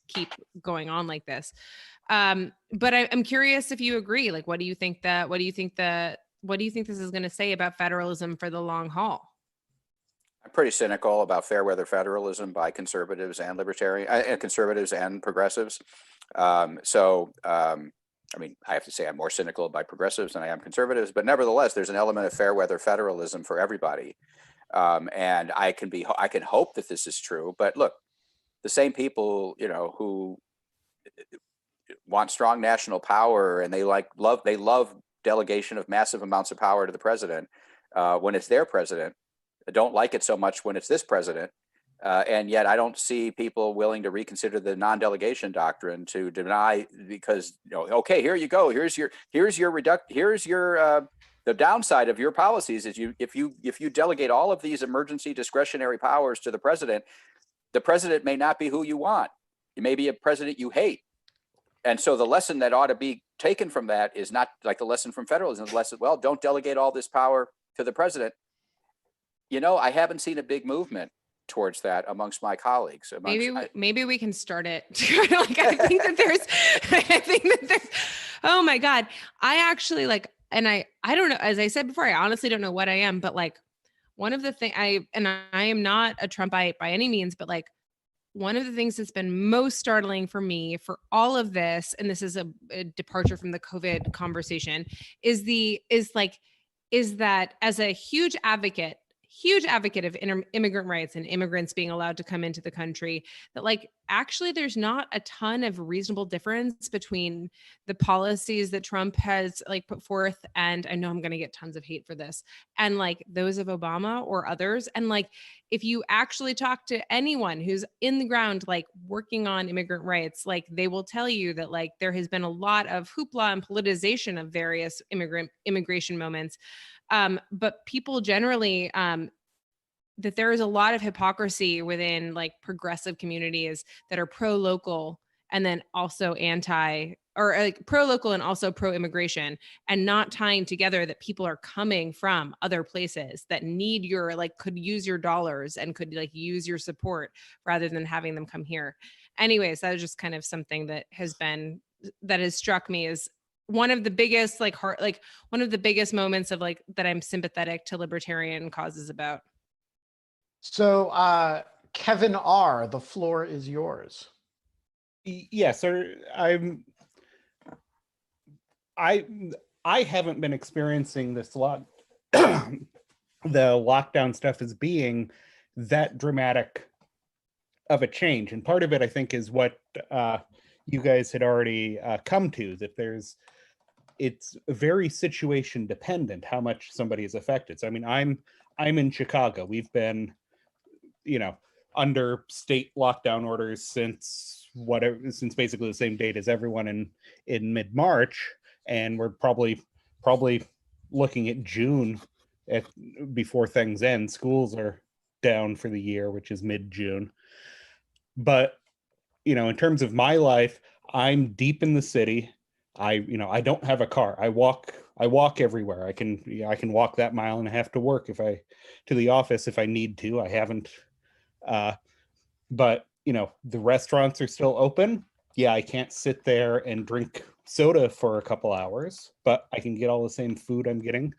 keep going on like this. But I'm curious if you agree. Like, what do you think this is going to say about federalism for the long haul? I'm pretty cynical about fair weather federalism by conservatives and conservatives and progressives. I mean, I have to say I'm more cynical by progressives than I am conservatives, but nevertheless, there's an element of fair weather federalism for everybody. And I can hope that this is true, but look, the same people, who want strong national power and they love delegation of massive amounts of power to the president when it's their president, don't like it so much when it's this president. And yet I don't see people willing to reconsider the non-delegation doctrine to deny, because, okay, here you go. Here's the downside of your policies is if you delegate all of these emergency discretionary powers to the president may not be who you want. It may be a president you hate. And so the lesson that ought to be taken from that is not like the lesson from federalism, the lesson, well, don't delegate all this power to the president. I haven't seen a big movement towards that amongst my colleagues. Maybe we can start it. I think that there's, oh my God. I actually and I don't know, as I said before, I honestly don't know what I am, but one of the things I am not a Trumpite by any means, but one of the things that's been most startling for me for all of this, and this is a departure from the COVID conversation, is that as a huge advocate of immigrant rights and immigrants being allowed to come into the country, that actually there's not a ton of reasonable difference between the policies that Trump has put forth, and I know I'm going to get tons of hate for this, and those of Obama or others. And if you actually talk to anyone who's in the ground working on immigrant rights, they will tell you that there has been a lot of hoopla and politicization of various immigration moments. But people generally, that there is a lot of hypocrisy within progressive communities that are pro-local and then also pro-local and also pro-immigration, and not tying together that people are coming from other places that need your, could use your dollars and could use your support rather than having them come here. Anyways, that was just kind of something that has struck me as one of the biggest one of the biggest moments of that I'm sympathetic to libertarian causes about. So Kevin R., the floor is yours. Yes, sir. I haven't been experiencing this the lockdown stuff as being that dramatic of a change, and part of it I think is what you guys had already come to, that it's very situation dependent how much somebody is affected. So I mean, I'm in Chicago. We've been, under state lockdown orders since basically the same date as everyone in mid-March, and we're probably looking at June before things end. Schools are down for the year, which is mid-June. But in terms of my life, I'm deep in the city. I don't have a car. I walk everywhere. I can walk that mile and a half to work to the office if I need to. I haven't, but the restaurants are still open. Yeah, I can't sit there and drink soda for a couple hours, but I can get all the same food I'm getting.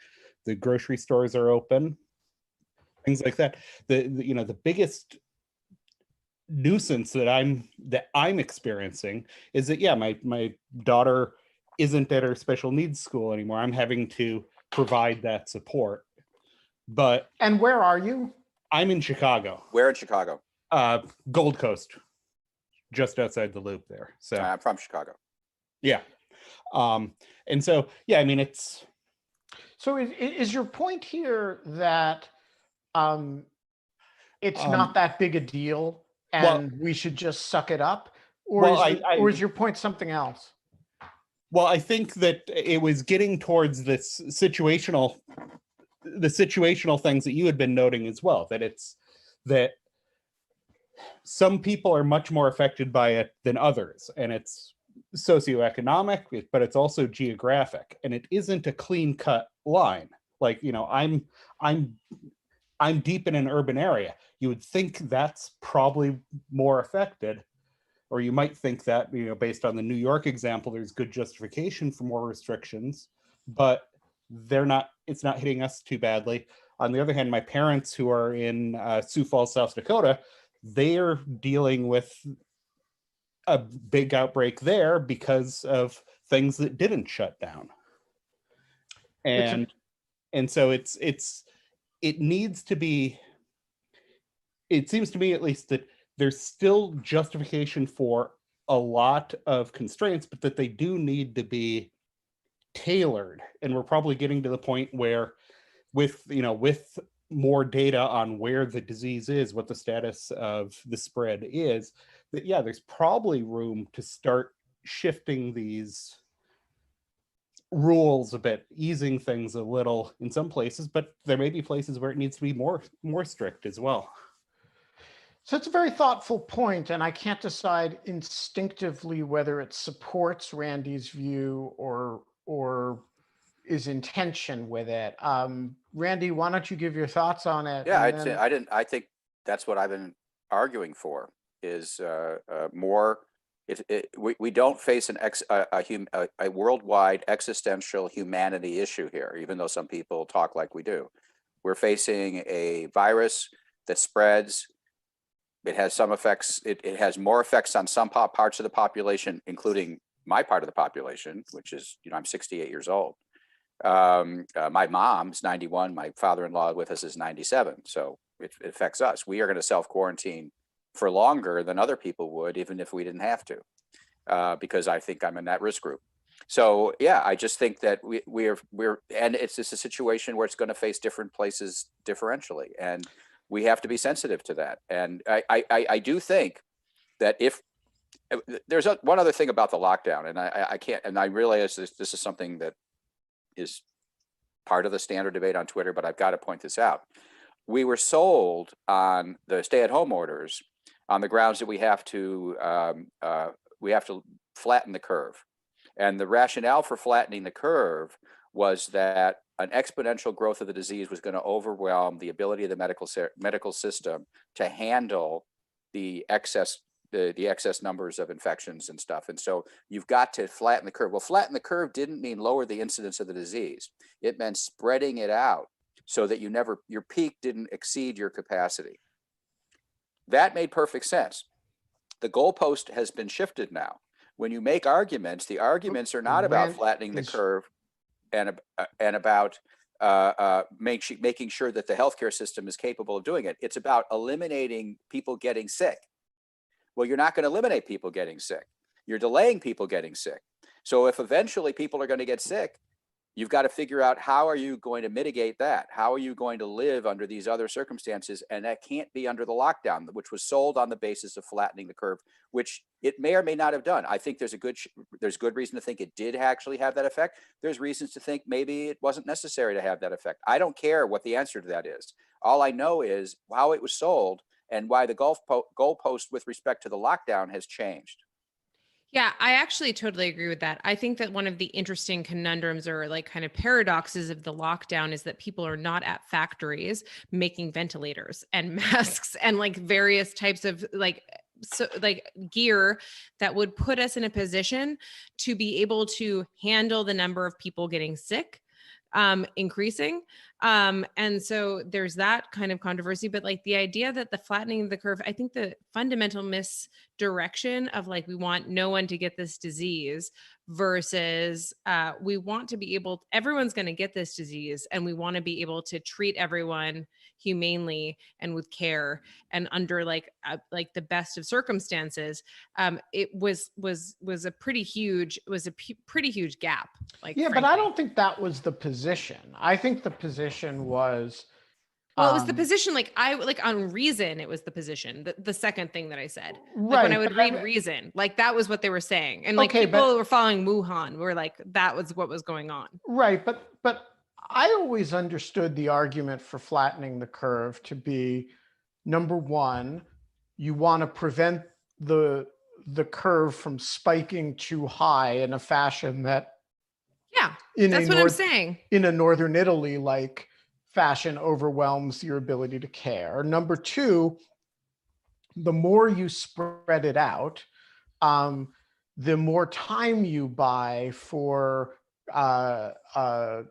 The grocery stores are open, things like that. The biggest nuisance that I'm experiencing is that, yeah, my daughter isn't at her special needs school anymore. I'm having to provide that support. But And where are you? I'm in Chicago. Where in Chicago? Gold Coast, just outside the Loop there. So I'm from Chicago. yeah. And so, yeah, I mean, it's. So is your point here that it's not that big a deal and we should just suck it up? Or is your point something else? Well, I think that it was getting towards this situational things that you had been noting as well, that it's that some people are much more affected by it than others, and it's socioeconomic, but it's also geographic, and it isn't a clean-cut line. Like, you know, I'm deep in an urban area. You would think that's probably more affected, or you might think that, you know, based on the New York example, there's good justification for more restrictions, but it's not hitting us too badly. On the other hand, my parents, who are in Sioux Falls, South Dakota, they're dealing with a big outbreak there because of things that didn't shut down. And so it needs to be, it seems to me at least, that there's still justification for a lot of constraints, but that they do need to be tailored. And we're probably getting to the point where with more data on where the disease is, what the status of the spread is, that yeah, there's probably room to start shifting these rules a bit, easing things a little in some places, but there may be places where it needs to be more strict as well. So it's a very thoughtful point, and I can't decide instinctively whether it supports Randy's view or is in tension with it. Randy, why don't you give your thoughts on it? Yeah, I think that's what I've been arguing for, is more. We don't face a worldwide existential humanity issue here, even though some people talk like we do. We're facing a virus that spreads. It has some effects. It has more effects on some parts of the population, including my part of the population, which is, you know, I'm 68 years old. My mom's 91. My father-in-law with us is 97. So it affects us. We are going to self-quarantine for longer than other people would, even if we didn't have to, because I think I'm in that risk group. So yeah, I just think that we're and it's just a situation where it's going to face different places differentially, and we have to be sensitive to that. And I do think that if there's one other thing about the lockdown, and I can't, and I realize this is something that is part of the standard debate on Twitter, but I've got to point this out. We were sold on the stay-at-home orders on the grounds that we have to flatten the curve, and the rationale for flattening the curve was that an exponential growth of the disease was going to overwhelm the ability of the medical system to handle the excess numbers of infections and stuff. And so you've got to flatten the curve. Well, flatten the curve didn't mean lower the incidence of the disease. It meant spreading it out so that your peak didn't exceed your capacity. That made perfect sense. The goalpost has been shifted now. When you make arguments, the arguments are not about flattening the curve and about making sure that the healthcare system is capable of doing it. It's about eliminating people getting sick. Well, you're not going to eliminate people getting sick. You're delaying people getting sick. So if eventually people are going to get sick, you've got to figure out, how are you going to mitigate that? How are you going to live under these other circumstances? And that can't be under the lockdown, which was sold on the basis of flattening the curve, which it may or may not have done. I think there's good reason to think it did actually have that effect. There's reasons to think maybe it wasn't necessary to have that effect. I don't care what the answer to that is. All I know is how it was sold and why the goalpost with respect to the lockdown has changed. Yeah, I actually totally agree with that. I think that one of the interesting conundrums or like kind of paradoxes of the lockdown is that people are not at factories making ventilators and masks and like various types of like gear that would put us in a position to be able to handle the number of people getting sick increasing. And so there's that kind of controversy, but like the idea that the flattening of the curve, I think the fundamental direction of like, we want no one to get this disease versus we want to be able, everyone's going to get this disease, and we want to be able to treat everyone humanely and with care and under like the best of circumstances. It was a pretty huge gap. Like, Yeah, frankly. but I don't think that was the position. I think the position was, well, it was the position, like on Reason, it was the position, the second thing that I said. Like right. when I would read Reason, like that was what they were saying. And like Okay, people were following Wuhan were like, that was what was going on. Right, but I always understood the argument for flattening the curve to be, number one, you want to prevent the curve from spiking too high in a fashion that, yeah, that's what I'm saying, in a Northern Italy like fashion overwhelms your ability to care. Number two, the more you spread it out, the more time you buy for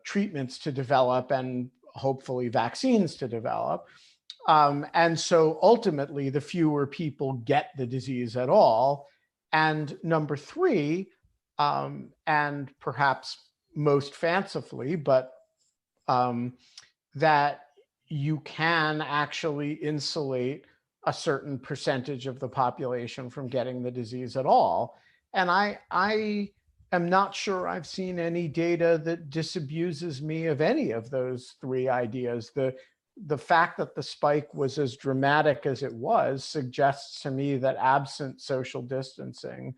treatments to develop and hopefully vaccines to develop. And so ultimately, the fewer people get the disease at all. And number three, and perhaps most fancifully, but that you can actually insulate a certain percentage of the population from getting the disease at all. And I am not sure I've seen any data that disabuses me of any of those three ideas. The fact that the spike was as dramatic as it was suggests to me that absent social distancing,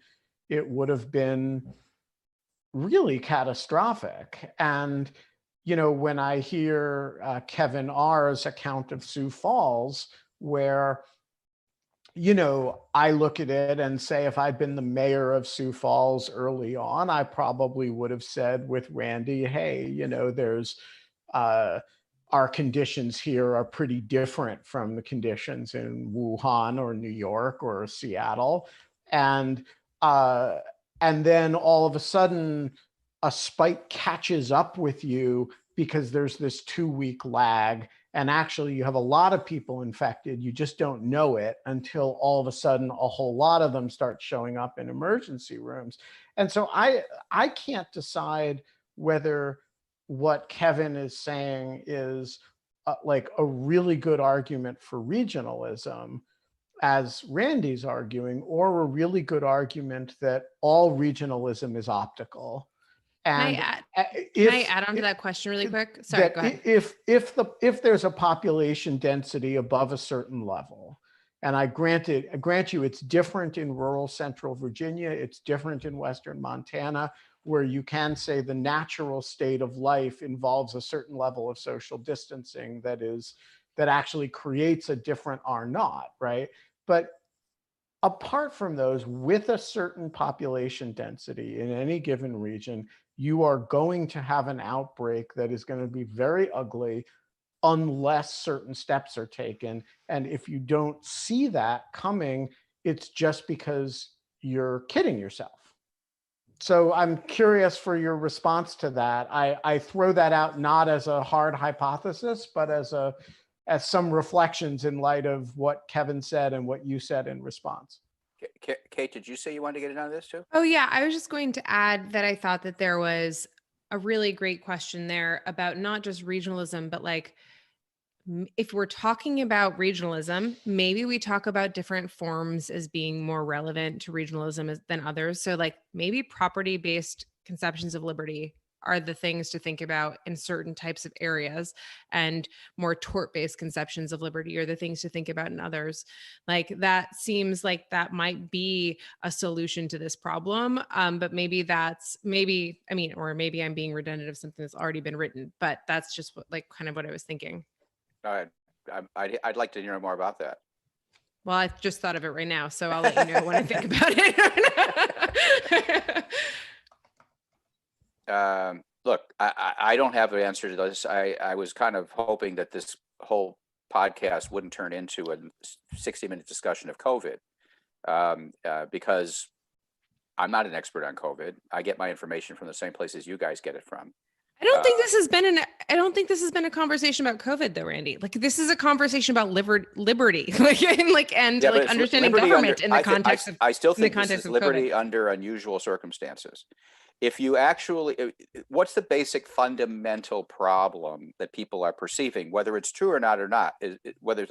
it would have been really catastrophic. And when I hear Kevin R.'s account of Sioux Falls, where, I look at it and say, if I'd been the mayor of Sioux Falls early on, I probably would have said with Randy, hey, there's our conditions here are pretty different from the conditions in Wuhan or New York or Seattle. And then all of a sudden, a spike catches up with you because there's this 2-week lag. And actually, you have a lot of people infected. You just don't know it until all of a sudden, a whole lot of them start showing up in emergency rooms. And so I can't decide whether what Kevin is saying is like a really good argument for regionalism, as Randy's arguing, or a really good argument that all regionalism is optical. And can I add on to that question really quick? Sorry, go ahead. If there's a population density above a certain level, and I grant you it's different in rural central Virginia, it's different in western Montana, where you can say the natural state of life involves a certain level of social distancing that actually creates a different R0, right? But apart from those, with a certain population density in any given region, you are going to have an outbreak that is going to be very ugly unless certain steps are taken. And if you don't see that coming, it's just because you're kidding yourself. So I'm curious for your response to that. I throw that out not as a hard hypothesis, but as some reflections in light of what Kevin said and what you said in response. Kate, did you say you wanted to get in on this too? Oh yeah, I was just going to add that I thought that there was a really great question there about not just regionalism, but like, if we're talking about regionalism, maybe we talk about different forms as being more relevant to regionalism than others. So like maybe property-based conceptions of liberty are the things to think about in certain types of areas, and more tort-based conceptions of liberty are the things to think about in others. Like that seems like that might be a solution to this problem. But maybe or maybe I'm being redundant of something that's already been written, but that's just kind of what I was thinking. I'd like to hear more about that. Well, I just thought of it right now, so I'll let you know when I think about it. Look, I don't have an answer to this. I was kind of hoping that this whole podcast wouldn't turn into a 60-minute discussion of COVID, because I'm not an expert on COVID. I get my information from the same places you guys get it from. I don't think this has been a conversation about COVID though, Randy. Like this is a conversation about liberty, like understanding government in the context of. I still think this is liberty under unusual circumstances. If you actually, what's the basic fundamental problem that people are perceiving, whether it's true or not, whether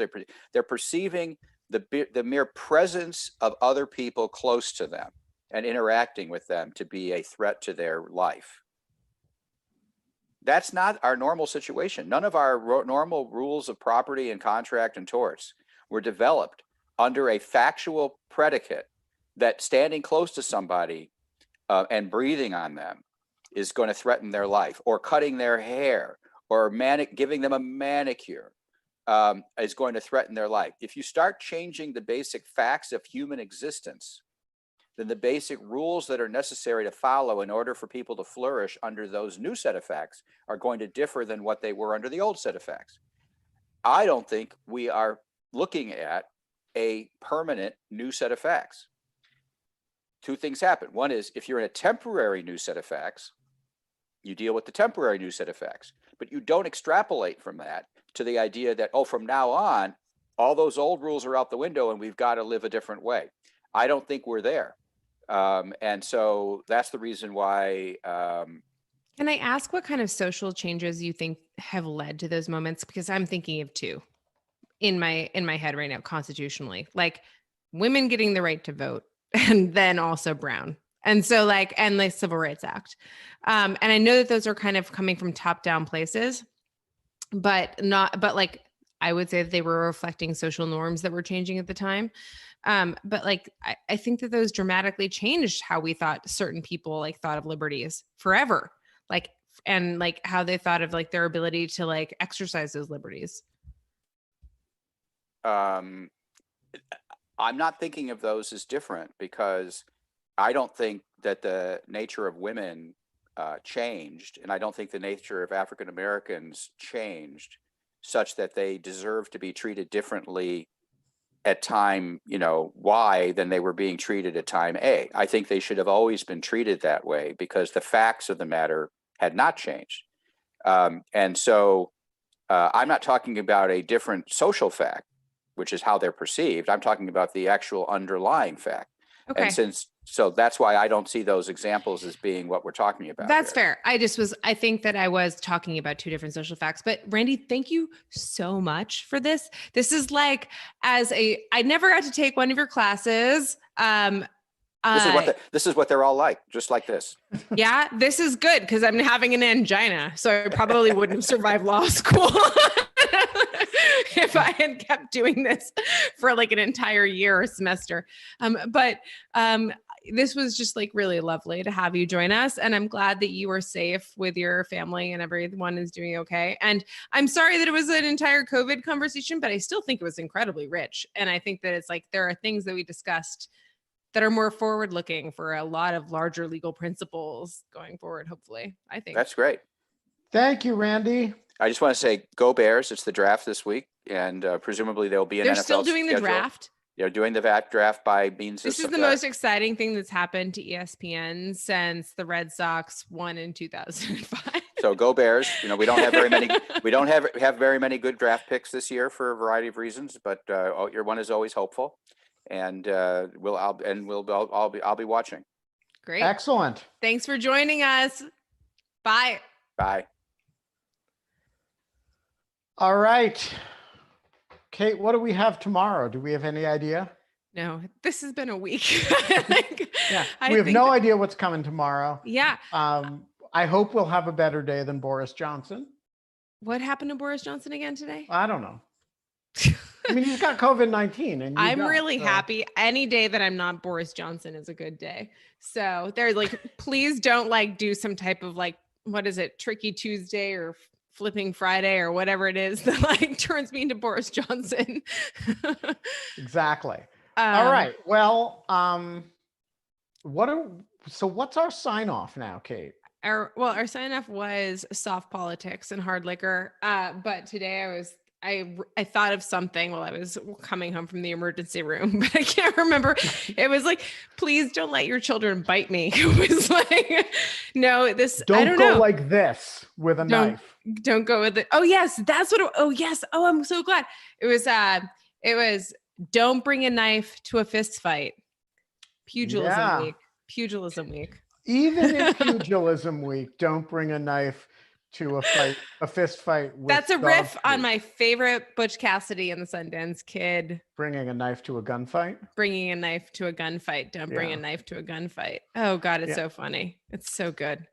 they're perceiving the mere presence of other people close to them and interacting with them to be a threat to their life. That's not our normal situation. None of our normal rules of property and contract and torts were developed under a factual predicate that standing close to somebody and breathing on them is going to threaten their life, or cutting their hair, or giving them a manicure is going to threaten their life. If you start changing the basic facts of human existence, then the basic rules that are necessary to follow in order for people to flourish under those new set of facts are going to differ than what they were under the old set of facts. I don't think we are looking at a permanent new set of facts. Two things happen. One is, if you're in a temporary new set of facts, you deal with the temporary new set of facts, but you don't extrapolate from that to the idea that, oh, from now on, all those old rules are out the window and we've got to live a different way. I don't think we're there. And so that's the reason why. Can I ask what kind of social changes you think have led to those moments? Because I'm thinking of two in my head right now, constitutionally, like women getting the right to vote, and then also Brown. And so and the Civil Rights Act. And I know that those are kind of coming from top down places, but I would say that they were reflecting social norms that were changing at the time. But I think that those dramatically changed how we thought certain people thought of liberties forever, and how they thought of their ability to exercise those liberties. I'm not thinking of those as different, because I don't think that the nature of women changed, and I don't think the nature of African Americans changed such that they deserve to be treated differently at time, Y than they were being treated at time A. I think they should have always been treated that way because the facts of the matter had not changed. And so I'm not talking about a different social fact, which is how they're perceived. I'm talking about the actual underlying fact. Okay. And so that's why I don't see those examples as being what we're talking about. That's fair. I think that I was talking about two different social facts, but Randy, thank you so much for this. This is I never got to take one of your classes. This is what they're all like, just like this. Yeah, this is good because I'm having an angina, so I probably wouldn't have survived law school if I had kept doing this for an entire year or semester. But this was just really lovely to have you join us, and I'm glad that you were safe with your family and everyone is doing okay. And I'm sorry that it was an entire COVID conversation, but I still think it was incredibly rich. And I think that it's there are things that we discussed that are more forward-looking for a lot of larger legal principles going forward, hopefully. I think. That's great. Thank you, Randy. I just want to say, go Bears. It's the draft this week, and presumably there'll be an NFL They're still doing schedule. The draft? They're doing the draft by means This of... is the most exciting thing that's happened to ESPN since the Red Sox won in 2005. So go Bears. We don't have very many. We don't have very many good draft picks this year for a variety of reasons, but your one is always hopeful. And I'll be watching. Great. Excellent. Thanks for joining us. Bye. Bye. All right. Kate, what do we have tomorrow? Do we have any idea? No, this has been a week. Yeah, we have no idea what's coming tomorrow. Yeah. I hope we'll have a better day than Boris Johnson. What happened to Boris Johnson again today? I don't know. I mean, he's got COVID-19, and I'm really happy. Any day that I'm not Boris Johnson is a good day. So they're please don't do some type of what is it, Tricky Tuesday or Flipping Friday or whatever it is that turns me into Boris Johnson. Exactly. All right. Well, what's our sign off now, Kate? Our sign off was soft politics and hard liquor. But today I thought of something while I was coming home from the emergency room, but I can't remember. It was like, please don't let your children bite me. It was like, no, this, I Don't don't go know. like this with a knife. Don't go with it. Oh yes, that's what. Oh yes. Oh, I'm so glad. It was don't bring a knife to a fist fight. Pugilism Yeah. week. Pugilism week. Even in pugilism week, don't bring a knife to a fist fight. With That's a dog riff on treat. my favorite Butch Cassidy and the Sundance Kid. Bringing a knife to a gunfight. Bringing a knife to a gunfight. Don't bring a knife to a gunfight. Oh God, it's so funny. It's so good.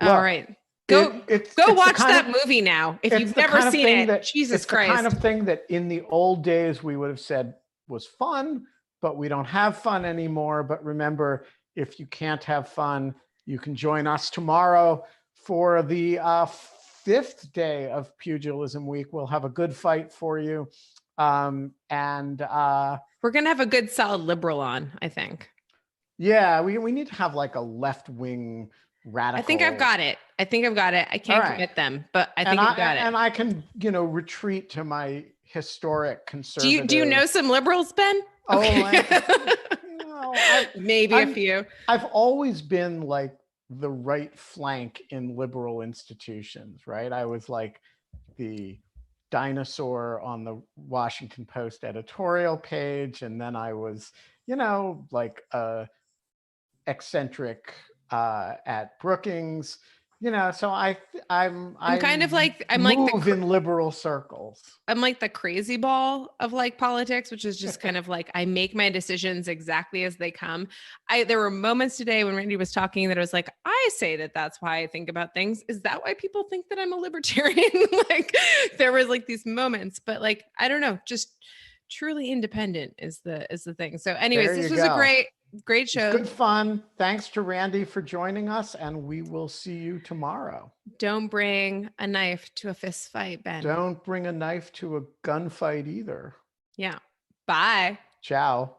Look, all right. Go watch that movie now. If you've never seen it, Jesus Christ. It's the kind of thing that in the old days we would have said was fun, but we don't have fun anymore. But remember, if you can't have fun, you can join us tomorrow for the 5th day of Pugilism Week. We'll have a good fight for you. We're going to have a good solid liberal on, I think. Yeah, we need to have like a left-wing radical. I think I've got it. I can't commit them, but I think I've got it. And I can, retreat to my historic conservative. Do you know some liberals, Ben? Oh, okay. Maybe a few. I've always been like the right flank in liberal institutions, right? I was like the dinosaur on the Washington Post editorial page, and then I was, like eccentric at Brookings, so I'm kind of like in liberal circles. I'm like the crazy ball of like politics, which is just kind of like I make my decisions exactly as they come. There were moments today when Randy was talking that I was like, I say that's why I think about things. Is that why people think that I'm a libertarian? Like there was like these moments, but like I don't know, just truly independent is the thing. So anyways, this was a great show. Good fun. Thanks to Randy for joining us, and we will see you tomorrow. Don't bring a knife to a fist fight, Ben. Don't bring a knife to a gunfight either. Yeah. Bye. Ciao.